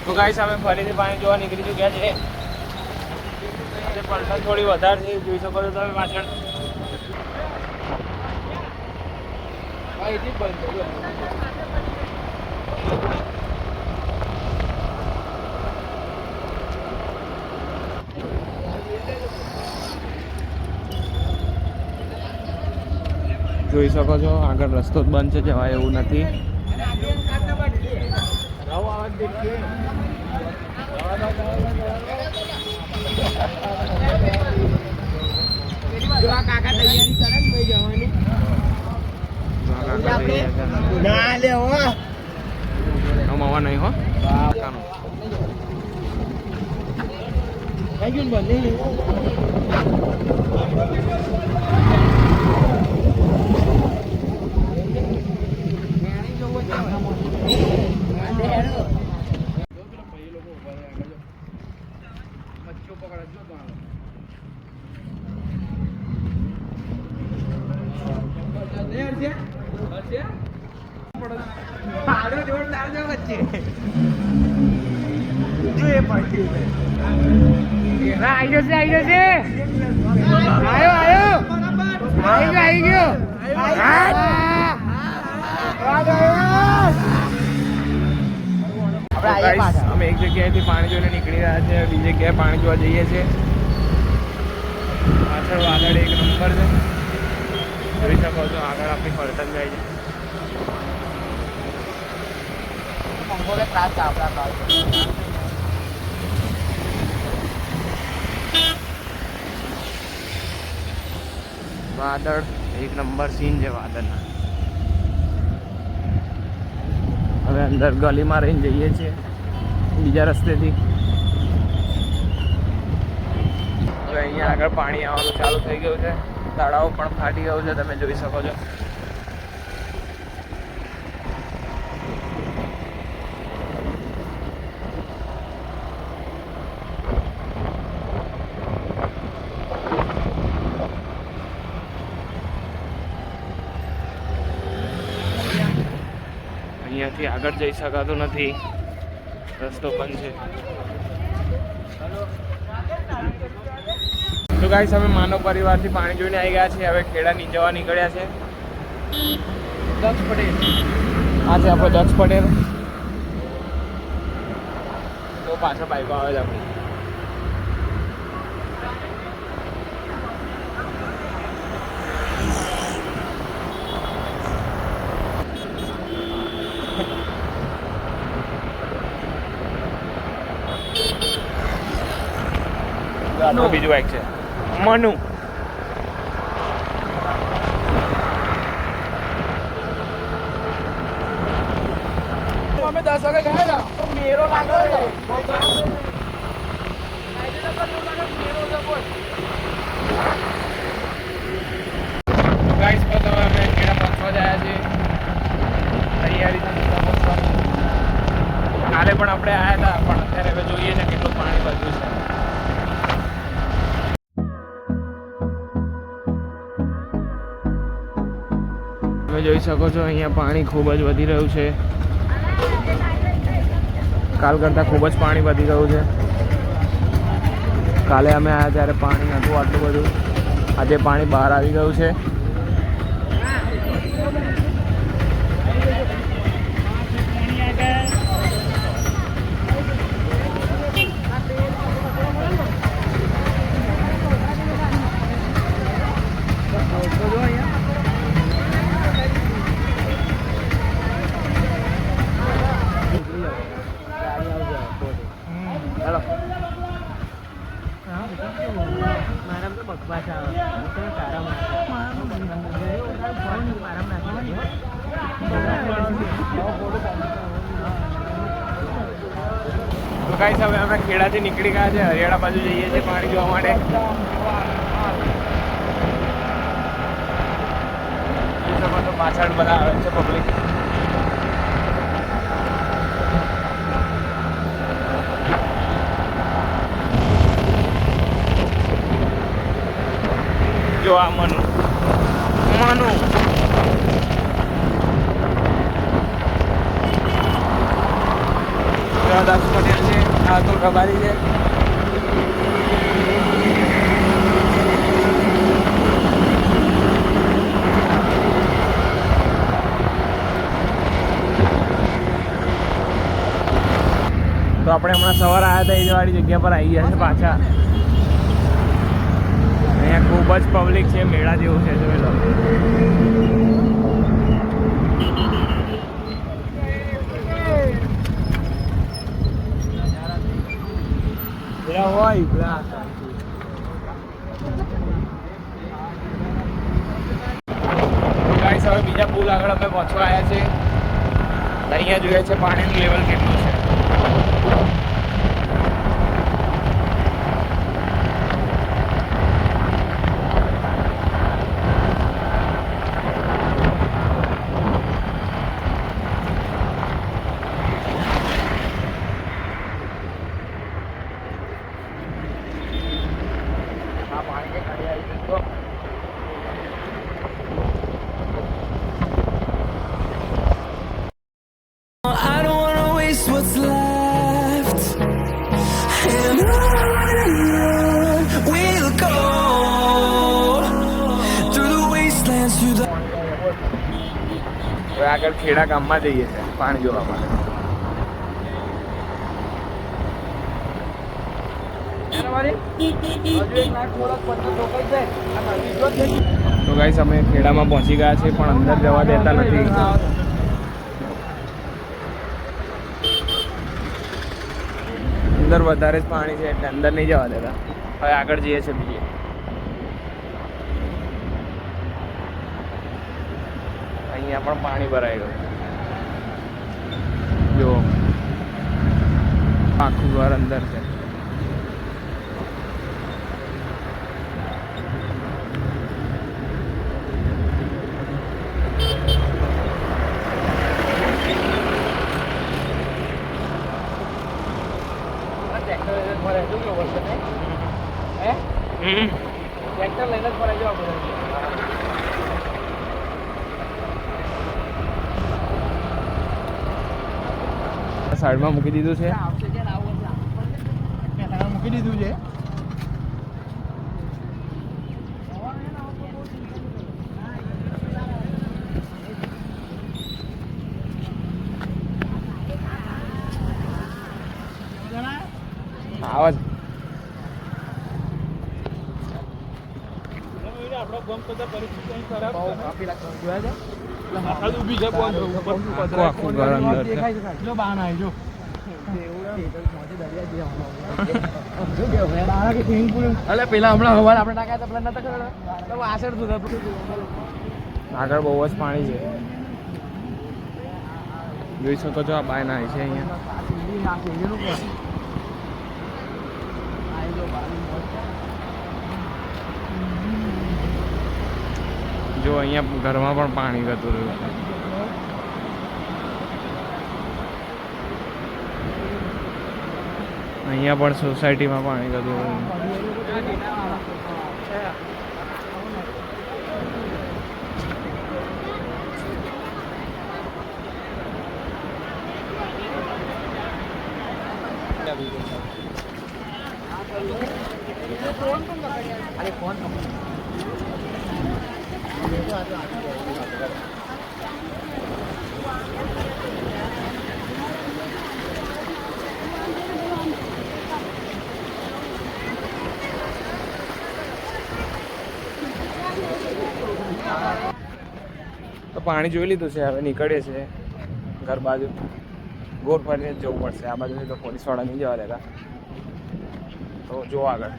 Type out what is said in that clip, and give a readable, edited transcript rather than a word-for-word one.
તો ગાઈસ અમે ફરીથી પાણી જોવા નીકળી ચૂક્યા છે. પલટા થોડી વધારે છે, જોઈ શકો છો તમે પાછળ. જોઈ શકો છો આગળ રસ્તો જ બંધ છે, જવાય એવું નથી. માવા નહીં હો અમે એક જગ્યાએથી પાણી જોઈને નીકળી રહ્યા છે, બીજી જગ્યાએ પાણી જોવા જઈએ છીએ. પાછળ વાદળ એક નંબર છે, જોઈ શકો છો. આગળ આપણી ફરતન જાય છે. વાદળ એક નંબર સીન છે વાદળના. હવે અંદર ગલીમાં રહીને જઈએ છીએ બીજા રસ્તેથી. હવે અહીંયા આગળ પાણી આવવાનું ચાલુ થઈ ગયું છે, તળાવ પણ ફાટી ગયું છે, તમે જોઈ શકો છો. અહીંયાથી આગળ જઈ શકાતું નથી, રસ્તો બંધ છે. તો ગાઈસ અમે માનવ પરિવારથી પાણી જોઈને આવી ગયા છીએ. હવે ખેડા જવા નીકળ્યા છે. દક્ષ પટેલ આ છે આપણો દક્ષ પટેલ. તો પાછળ બાઈકો આવે છે આપણી. બીજું બાઈક છે મનુ. અમે 10 વાગે ગયા હતા, મેરો લાગ્યો છે. ગાઈસ તો અમે ખેડા પહોંચવા જાય છે. તૈયારી કાલે પણ આપણે આવ્યા હતા, પણ અત્યારે હવે જોઈએ છે કેટલું પાણી વધ્યું છે. તમે જોઈ શકો છો અહીંયા પાણી ખૂબ જ વધી રહ્યું છે. કાલ કરતાં ખૂબ જ પાણી વધી ગયું છે. કાલે અમે આવ્યા ત્યારે પાણી નહોતું આટલું બધું, આજે પાણી બહાર આવી ગયું છે. તો ગાઈસ હવે અમે ખેડાથી નીકળી ગયા છે, હરિયાણા બાજુ જઈએ છીએ પાણી જોવા માટે. તો પાછળ બધા આવે છે પબ્લિક. જો આ મનુ દક્ષ પટેલ કાકાબારી છે. તો આપણે હમણાં સવારે આવ્યા હતા એ વાળી જગ્યા પર આવી ગયા છે પાછા. અહીંયા ખૂબ જ પબ્લિક છે, મેળા જેવું છે. જોઈ લો. હોય ગાઈસ, હવે બીજા પુલ આગળ અમે પહોંચવા આવ્યા છે. અહીંયા જોઈએ છે પાણીનું લેવલ કેટલું છે. What's left, and on we'll go through the wastelands, through the. હવે આગળ ખેડા ગામમાં જઈએ છે પાણી જોવા માટે. તો ગાઈસ, અમે ખેડામાં પહોંચી ગયા છે પણ અંદર જવા દેતા નથી. અંદર વધારે જ પાણી છે એટલે અંદર નહીં જવા દેતા. હવે આગળ જઈએ છીએ બીજે. અહીંયા પણ પાણી ભરાઈ ગયું. જો આખું ઘર અંદર છે. ટ્રેક્ટર લઈને જ ફરાઈ જવા પડે. સાઈડમાં મૂકી દીધું છે. મૂકી દીધું છે. આવાજ પેલા હમણાં હવાર આપણે નાખ્યા હતા નતા આગળ બહુ જ પાણી છે. જોઈ શકો છો આ બાય નાય છે અહીંયા. જો અહીંયા ઘરમાં પણ પાણી જતું રહ્યું છે. અહીંયા પણ સોસાયટીમાં પાણી જતું રહ્યું. તો પાણી જોઈ લીધું છે. હવે નીકળીએ છીએ ઘર બાજુ. ગોળ ફરીને જવું પડશે. આ બાજુ તો પોલીસવાળા નહીં જવા દેતા. તો જો આગળ